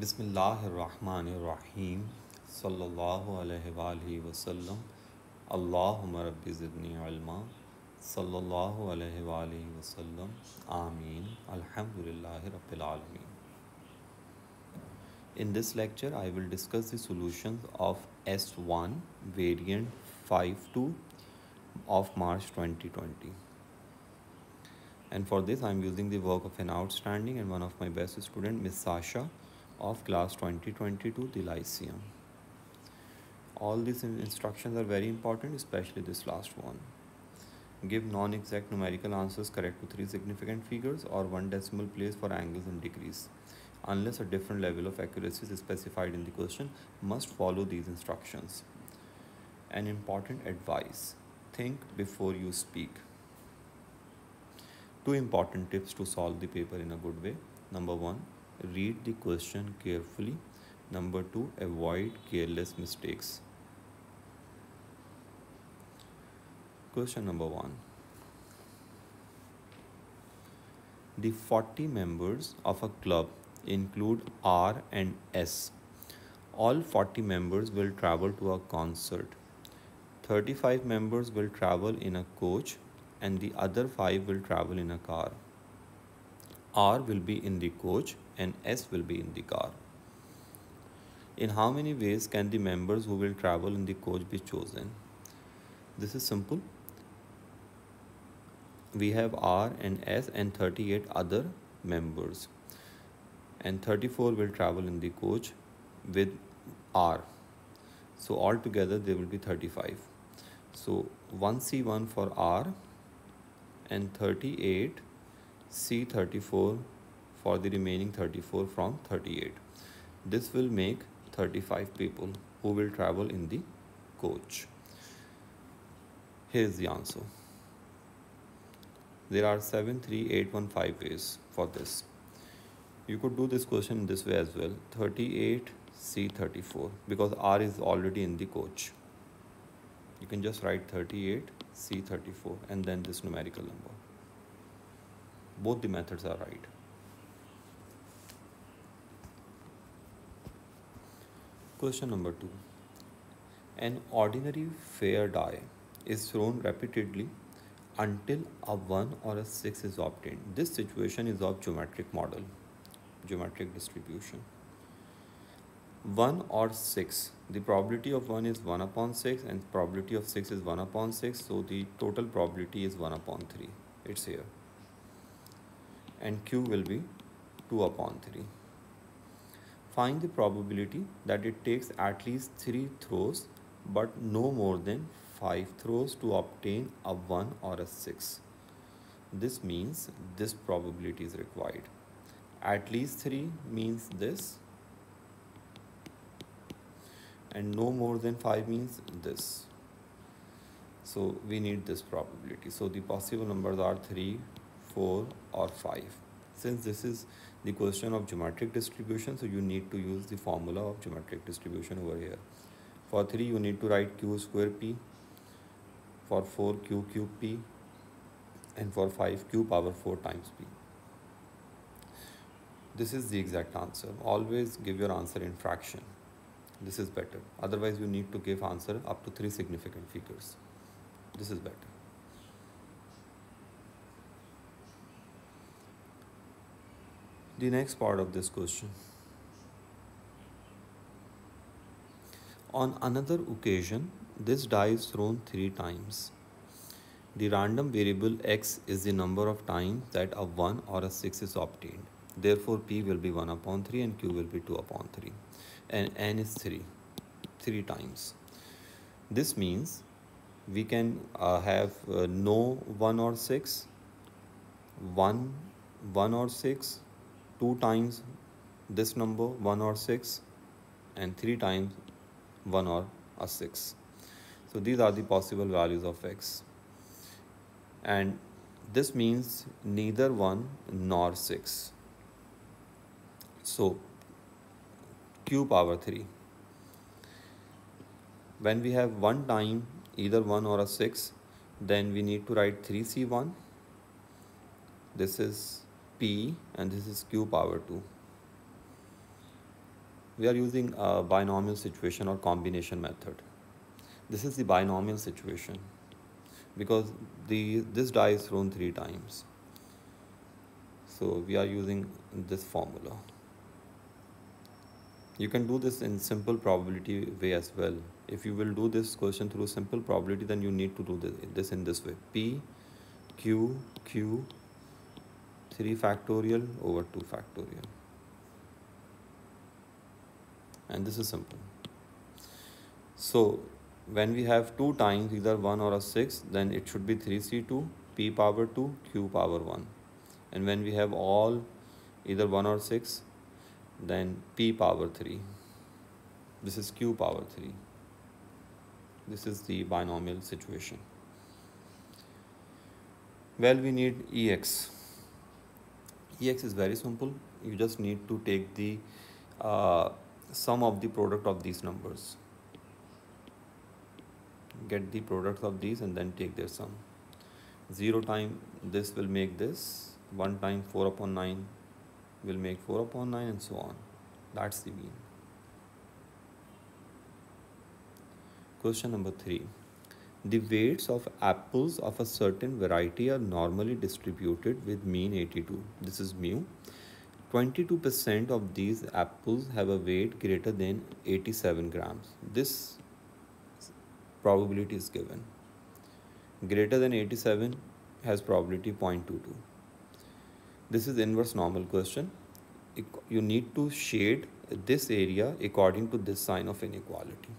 बिस्मिल्लाहिर्रहमानिर्रहीम सल्लल्लाहु अलैहि वसल्लम अल्लाहुम्मा रब्बि ज़िदनी इल्मा सल्लल्लाहु अलैहि वसल्लम आमीन अल्हम्दुलिल्लाहि रब्बिल आलमीन. In this lecture, I will discuss the solutions of S1 variant 5.2 of March 2020. And for this, I am using the work of an outstanding and one of my best student, Miss Sasha, of class 2022, the Lyceum. All these instructions are very important, especially this last one. Give non-exact numerical answers correct to 3 significant figures or 1 decimal place for angles and degrees. Unless a different level of accuracy is specified in the question, must follow these instructions. An important advice: think before you speak. 2 important tips to solve the paper in a good way. Number 1, read the question carefully. Number 2, avoid careless mistakes. Question number 1. The 40 members of a club include R and S. All 40 members will travel to a concert. 35 members will travel in a coach and the other 5 will travel in a car. R will be in the coach and S will be in the car. In how many ways can the members who will travel in the coach be chosen? This is simple. We have R and S and 38 other members, and 34 will travel in the coach with R. So altogether there will be 35. So 1C1 for R and 38 C34 for the remaining 34 from 38. This will make 35 people who will travel in the coach. Here is the answer. There are 73815 ways for this. You could do this question in this way as well. 38 C34, because R is already in the coach. You can just write 38 C34 and then this numerical number. Both the methods are right. Question number 2. An ordinary fair die is thrown repeatedly until a 1 or a 6 is obtained. This situation is of geometric model, geometric distribution. 1 or 6, the probability of 1 is 1 upon 6 and probability of 6 is 1 upon 6, so the total probability is 1 upon 3. It's here. And Q will be 2 upon 3. Find the probability that it takes at least 3 throws but no more than 5 throws to obtain a 1 or a 6. This means this probability is required. At least 3 means this, and no more than 5 means this. So we need this probability. So the possible numbers are 3, 4 or 5. Since this is the question of geometric distribution, so you need to use the formula of geometric distribution over here. For 3 you need to write q square p, for 4 q cube p, and for 5 q power 4 times p. This is the exact answer. Always give your answer in fraction. This is better. Otherwise you need to give answer up to 3 significant figures. This is better. The next part of this question. On another occasion, this die is thrown 3 times. The random variable x is the number of times that a 1 or a 6 is obtained. Therefore, p will be 1 upon 3 and q will be 2 upon 3. And n is 3 times. This means we can have no 1 or 6, 1 or 6, 2 times this number 1 or 6, and 3 times 1 or a 6. So these are the possible values of x, and this means neither 1 nor 6. So q power 3. When we have one time either 1 or a 6, then we need to write 3c1. This is p and this is q power 2. We are using a binomial situation or combination method. This is the binomial situation because this die is thrown 3 times. So we are using this formula. You can do this in simple probability way as well. If you will do this question through simple probability, then you need to do this in this way. P, Q, Q, 3 factorial over 2 factorial. And this is simple. So when we have 2 times either 1 or a 6, then it should be 3C2, P power 2, Q power 1. And when we have all either 1 or 6, then P power 3. This is Q power 3. This is the binomial situation. Well, we need EX. EX is very simple. You just need to take the sum of the product of these numbers. Get the product of these and then take their sum. 0 time this will make this. 1 time 4 upon 9 will make 4 upon 9 and so on. That's the mean. Question number 3. The weights of apples of a certain variety are normally distributed with mean 82. This is mu. 22% of these apples have a weight greater than 87 grams. This probability is given. Greater than 87 has probability 0.22. This is inverse normal question. You need to shade this area according to this sign of inequality.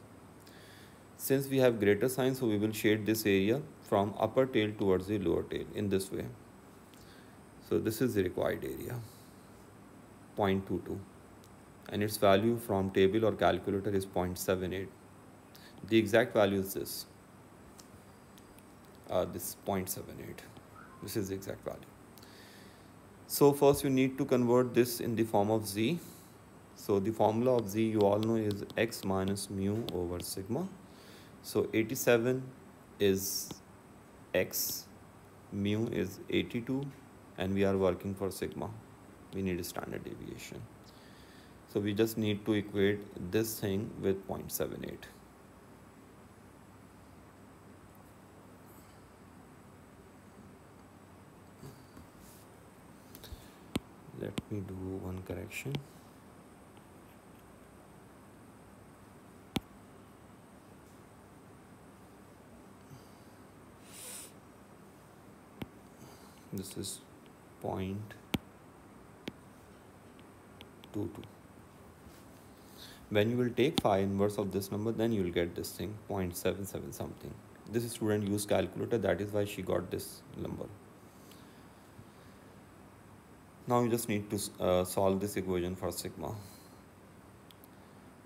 Since we have greater sign, so we will shade this area from upper tail towards the lower tail in this way. So this is the required area, 0.22. And its value from table or calculator is 0.78. The exact value is this 0.78. This is the exact value. So first you need to convert this in the form of z. So the formula of z you all know is x minus mu over sigma. So 87 is x, mu is 82, and we are working for sigma. We need a standard deviation. So we just need to equate this thing with 0.78. Let me do one correction. This is 0.22. When you will take phi inverse of this number, then you will get this thing 0.77 something. This student used calculator, that is why she got this number. Now you just need to solve this equation for sigma.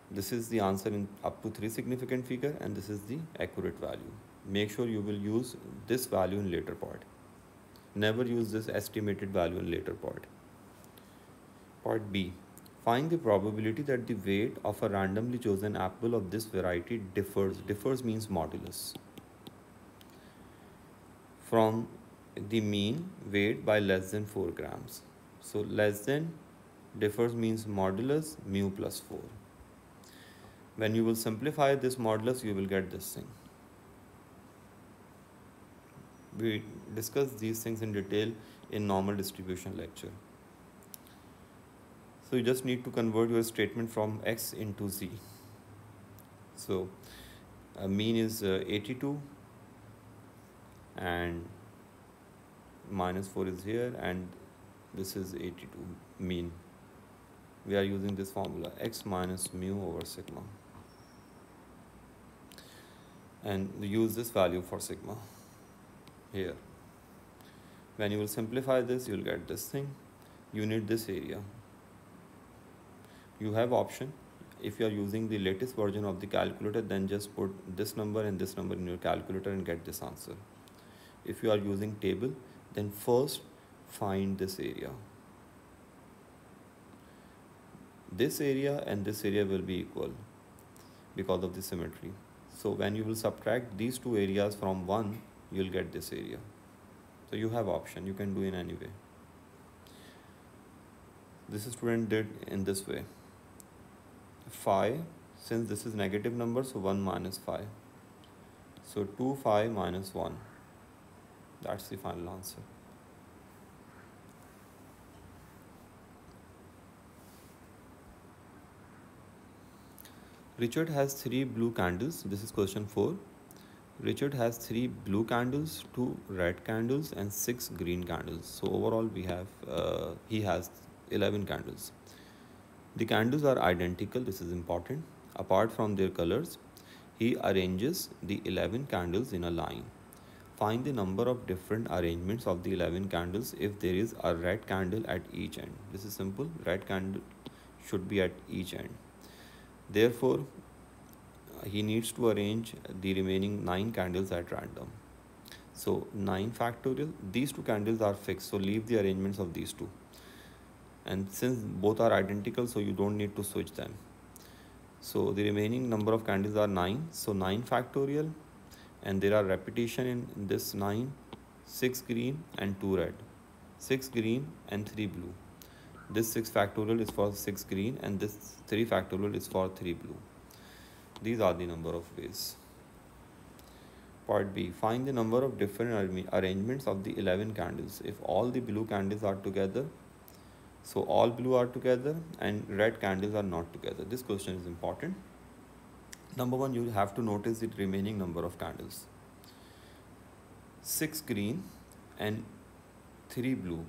This is the answer in up to 3 significant figure, and this is the accurate value. Make sure you will use this value in later part. Never use this estimated value in later part. Part B. Find the probability that the weight of a randomly chosen apple of this variety differs. Differs means modulus. From the mean weight by less than 4 grams. So less than differs means modulus mu plus 4. When you will simplify this modulus, you will get this thing. We discussed these things in detail in normal distribution lecture. So you just need to convert your statement from x into z. So mean is 82 and minus 4 is here, and this is 82 mean. We are using this formula x minus mu over sigma, and use this value for sigma here. When you will simplify this, you will get this thing. You need this area. You have option. If you are using the latest version of the calculator, then just put this number and this number in your calculator and get this answer. If you are using table, then first find this area. This area and this area will be equal because of the symmetry. So when you will subtract these two areas from 1, you will get this area. So you have option. You can do in any way. This student did in this way. 5, since this is negative number, so 1 minus 5. So 2, 5 minus 1. That's the final answer. Richard has 3 blue candles. This is question 4. Richard has 3 blue candles, 2 red candles, and 6 green candles. So overall, he has 11 candles. The candles are identical. This is important. Apart from their colors, he arranges the 11 candles in a line. Find the number of different arrangements of the 11 candles if there is a red candle at each end. This is simple. Red candle should be at each end. Therefore, he needs to arrange the remaining 9 candles at random. So 9 factorial, these 2 candles are fixed, so leave the arrangements of these 2. And since both are identical, so you don't need to switch them. So the remaining number of candles are 9, so 9 factorial, and there are repetition in this 9, 6 green and 2 red, 6 green and 3 blue. This 6 factorial is for 6 green and this 3 factorial is for 3 blue. These are the number of ways. Part B. Find the number of different arrangements of the 11 candles. If all the blue candles are together, so all blue are together and red candles are not together. This question is important. Number 1, you have to notice the remaining number of candles. 6 green and 3 blue.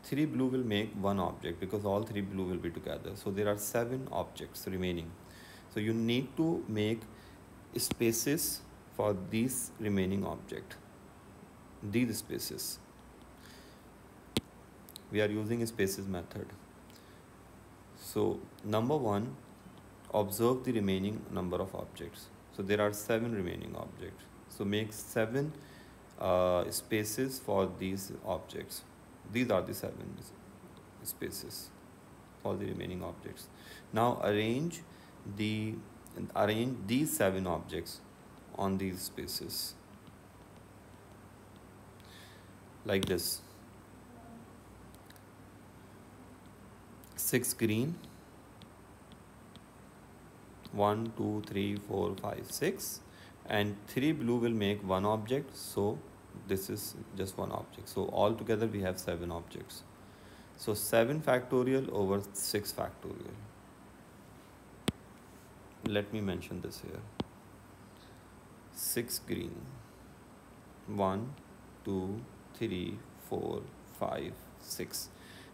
3 blue will make one object because all 3 blue will be together. So there are 7 objects remaining. So you need to make spaces for these remaining object. These spaces. We are using a spaces method. So number 1, observe the remaining number of objects. So there are 7 remaining objects. So make 7 spaces for these objects. These are the 7 spaces for the remaining objects. Now arrange these 7 objects on these spaces like this. 6 green, 1 2 3 4 5 6, and 3 blue will make one object, so this is just one object. So all together we have 7 objects. So 7 factorial over 6 factorial. Let me mention this here. 6 green, 1 2 3 4 5 6,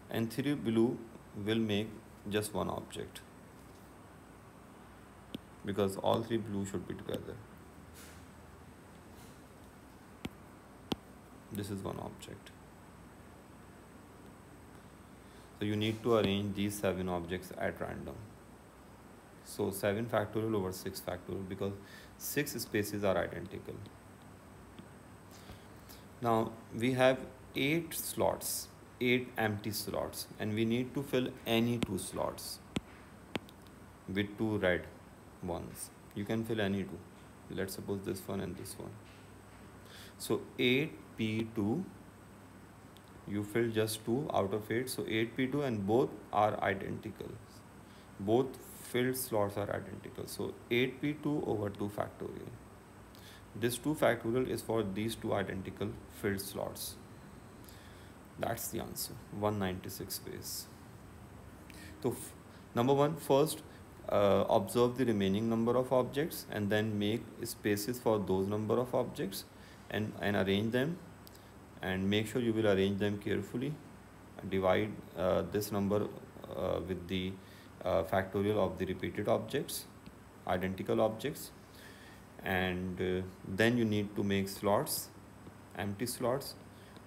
and 3 blue will make just one object because all 3 blue should be together. This is one object. So you need to arrange these 7 objects at random. So 7 factorial over 6 factorial because 6 spaces are identical. Now we have 8 slots, 8 empty slots, and we need to fill any 2 slots with 2 red ones. You can fill any 2. Let's suppose this one and this one. So 8p2, you fill just 2 out of 8. So 8p2, and both are identical. Both filled slots are identical. So 8p2 over 2 factorial. This 2 factorial is for these 2 identical filled slots. That's the answer. 196 ways. So number 1, first observe the remaining number of objects and then make spaces for those number of objects and arrange them, and make sure you will arrange them carefully. Divide this number with the factorial of the repeated objects, identical objects, and then you need to make slots, empty slots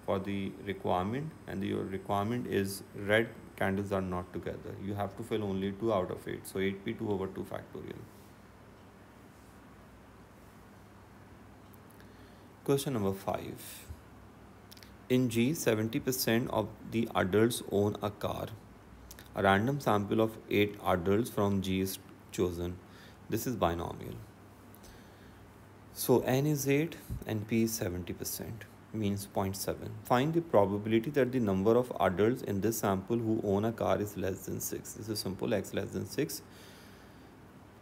for the requirement, and your requirement is red candles are not together. You have to fill only 2 out of 8. So 8p2 over 2 factorial. Question number 5. In G, 70% of the adults own a car. A random sample of 8 adults from G is chosen. This is binomial. So N is 8 and P is 70%, means 0.7. Find the probability that the number of adults in this sample who own a car is less than 6. This is simple, x less than 6.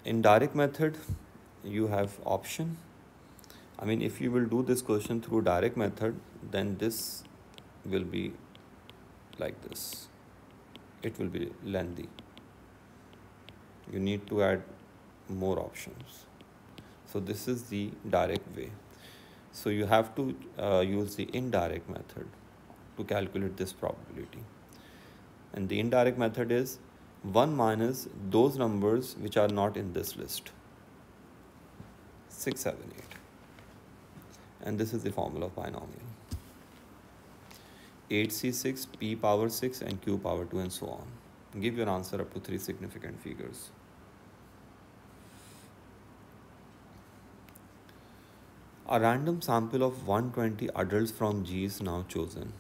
In direct method, you have option. I mean, if you will do this question through direct method, then this will be like this. It will be lengthy. You need to add more options. So this is the direct way. So you have to use the indirect method to calculate this probability. And the indirect method is 1 minus those numbers which are not in this list. 6, 7, 8. And this is the formula of binomial. 8c6, p power 6 and q power 2 and so on. Give your answer up to 3 significant figures. A random sample of 120 adults from G is now chosen.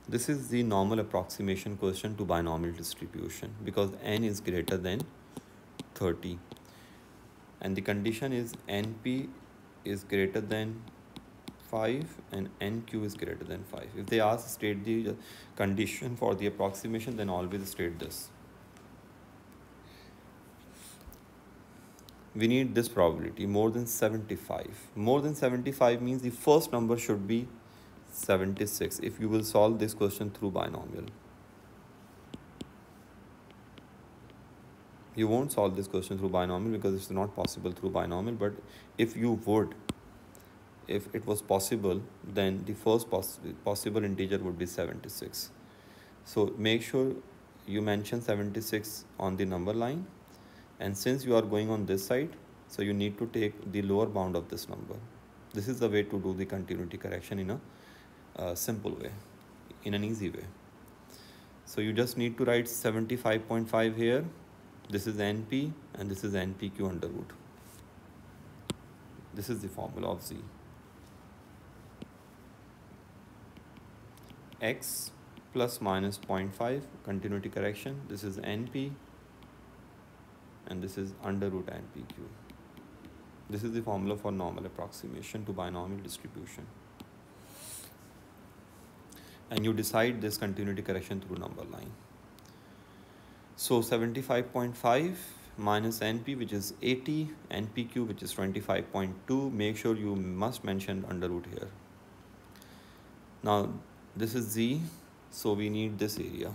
This is the normal approximation question to binomial distribution because n is greater than 30. And the condition is np is greater than 5 and nq is greater than 5. If they ask state the condition for the approximation, then always state this. We need this probability more than 75. More than 75 means the first number should be 76 if you will solve this question through binomial. You won't solve this question through binomial because it's not possible through binomial, but if you would, if it was possible, then the first possible integer would be 76. So make sure you mention 76 on the number line, and since you are going on this side, so you need to take the lower bound of this number. This is the way to do the continuity correction in a simple way, in an easy way. So you just need to write 75.5 here. This is NP and this is NPQ under root. This is the formula of Z. X plus minus 0.5, continuity correction. This is NP and this is under root NPQ. This is the formula for normal approximation to binomial distribution. And you decide this continuity correction through number line. So 75.5 minus NP, which is 80, NPQ, which is 25.2. Make sure you must mention under root here. Now this is Z, so we need this area.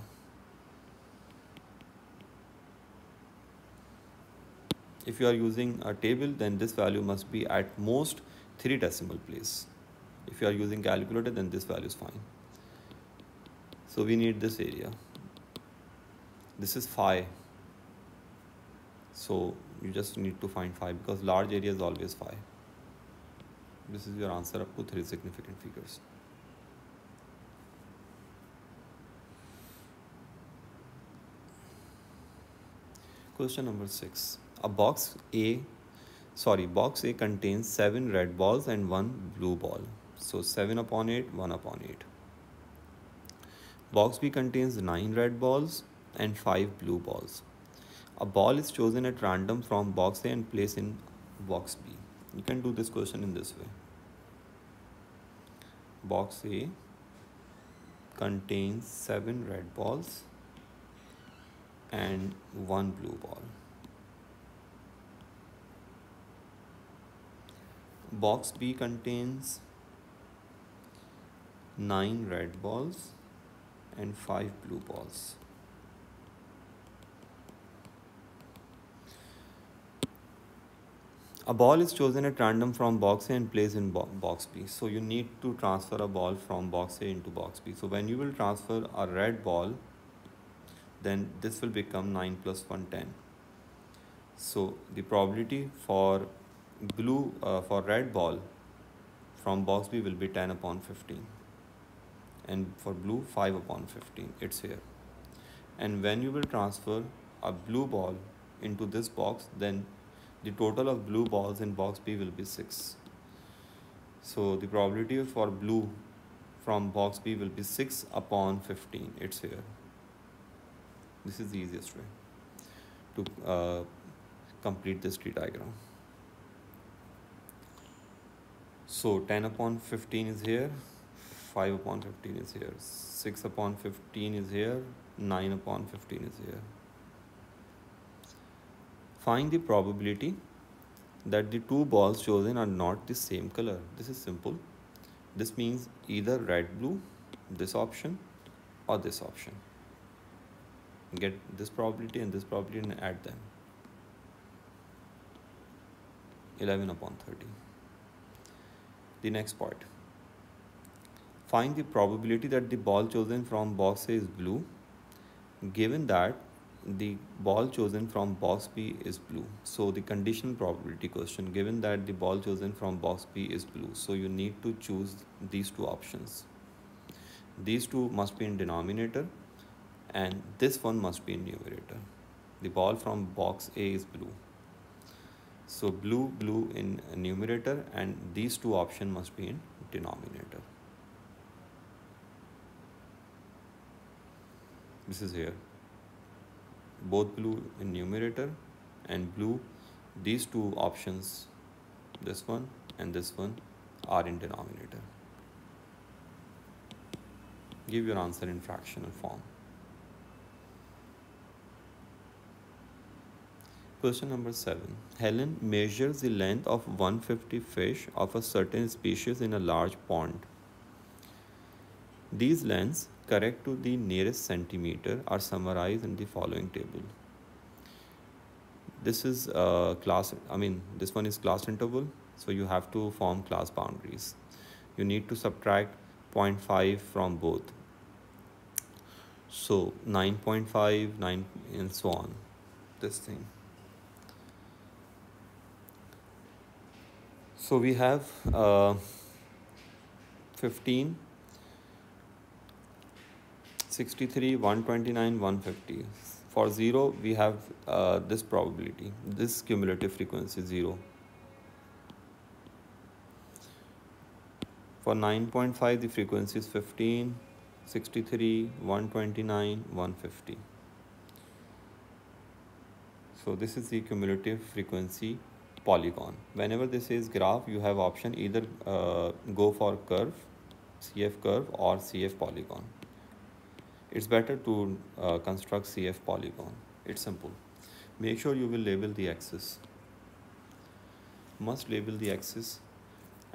If you are using a table, then this value must be at most 3 decimal place. If you are using calculator, then this value is fine. So we need this area. This is phi. So you just need to find phi because large area is always phi. This is your answer up to 3 significant figures. Question number 6. Box A contains 7 red balls and 1 blue ball. So 7 upon 8, 1 upon 8. Box B contains 9 red balls and 5 blue balls. A ball is chosen at random from box A and placed in box B. You can do this question in this way. Box A contains 7 red balls and 1 blue ball. Box B contains 9 red balls and 5 blue balls. A ball is chosen at random from box A and placed in box B. So you need to transfer a ball from box A into box B. So when you will transfer a red ball, then this will become 9 plus 1, 10. So the probability for for red ball from box B will be 10 upon 15. And for blue, 5 upon 15. It's here. And when you will transfer a blue ball into this box, then the total of blue balls in box B will be 6. So the probability for blue from box B will be 6 upon 15. It's here. This is the easiest way to complete this tree diagram. So 10 upon 15 is here, 5 upon 15 is here, 6 upon 15 is here, 9 upon 15 is here. Find the probability that the two balls chosen are not the same color. This is simple. This means either red, blue, this option, or this option. Get this probability and this probability and add them. 11 upon 30. The next part. Find the probability that the ball chosen from box A is blue, given that the ball chosen from box B is blue. So the conditional probability question, given that the ball chosen from box B is blue. So you need to choose these two options. These two must be in denominator and this one must be in numerator. The ball from box A is blue. So blue in numerator and these two options must be in denominator. This is here. Both blue in numerator and blue, these two options, this one and this one, are in denominator. Give your answer in fractional form. Question number 7. Helen measures the length of 150 fish of a certain species in a large pond. These lengths, correct to the nearest centimeter, are summarized in the following table. This is this one is class interval, so you have to form class boundaries. You need to subtract 0.5 from both. So 9.5, 9 and so on, this thing. So we have 15, 63, 129, 150. For 0, we have this probability, this cumulative frequency 0. For 9.5, the frequency is 15, 63, 129, 150. So this is the cumulative frequency polygon. Whenever this is graph, you have option either go for curve, CF curve, or CF polygon. It's better to construct CF polygon. It's simple. Make sure you will label the axis. Must label the axis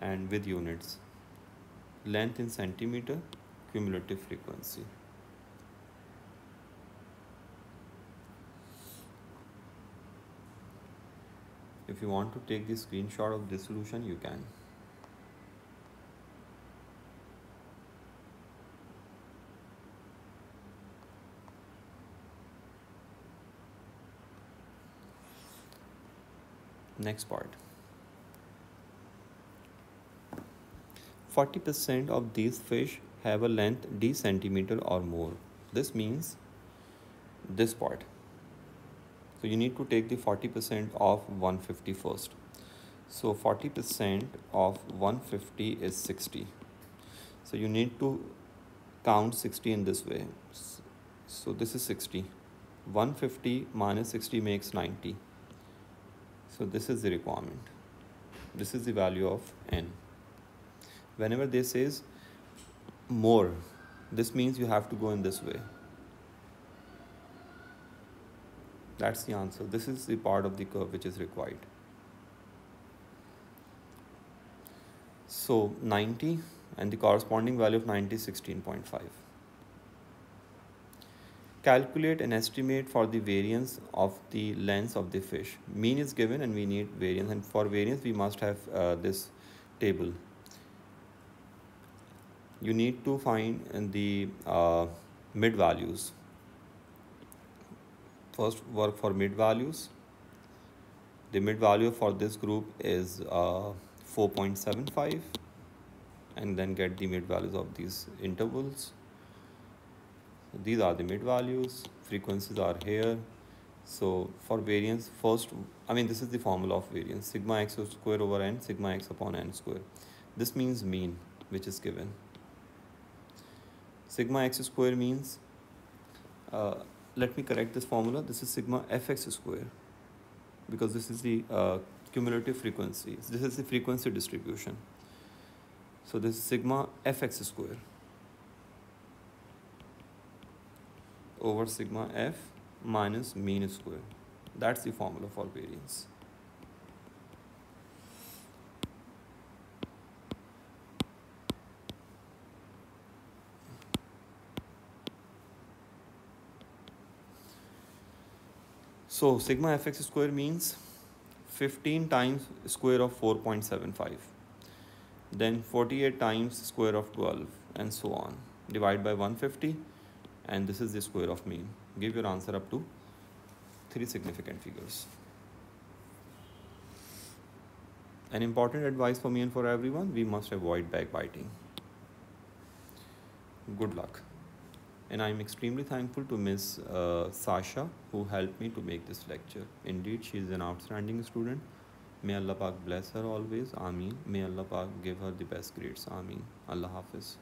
and with units. Length in centimeter, cumulative frequency. If you want to take the screenshot of this solution, you can. Next part. 40% of these fish have a length d centimeter or more. This means this part. So you need to take the 40% of 150 first. So 40% of 150 is 60. So you need to count 60 in this way. So this is 60. 150 minus 60 makes 90. So this is the requirement. This is the value of n. Whenever this says more, this means you have to go in this way. That's the answer. This is the part of the curve which is required. So 90 and the corresponding value of 90 is 16.5. Calculate an estimate for the variance of the length of the fish. Mean is given and we need variance, and for variance we must have this table. You need to find the mid values. First work for mid values. The mid value for this group is 4.75, and then get the mid values of these intervals. These are the mid values. Frequencies are here. So for variance, this is the formula of variance. Sigma x square over n, sigma x upon n square. This means mean, which is given. Sigma x square means, let me correct this formula. This is sigma fx square, because this is the cumulative frequency. This is the frequency distribution. So this is sigma fx square over sigma f minus mean square. That's the formula for variance. So sigma fx square means 15 times square of 4.75, then 48 times square of 12, and so on. Divide by 150, and this is the square of mean. Give your answer up to 3 significant figures. An important advice for me and for everyone, we must avoid backbiting. Good luck. And I'm extremely thankful to Ms. Sasha, who helped me to make this lecture. Indeed, she is an outstanding student. May Allah Pak bless her always. Ameen. May Allah Pak give her the best grades. Ameen. Allah Hafiz.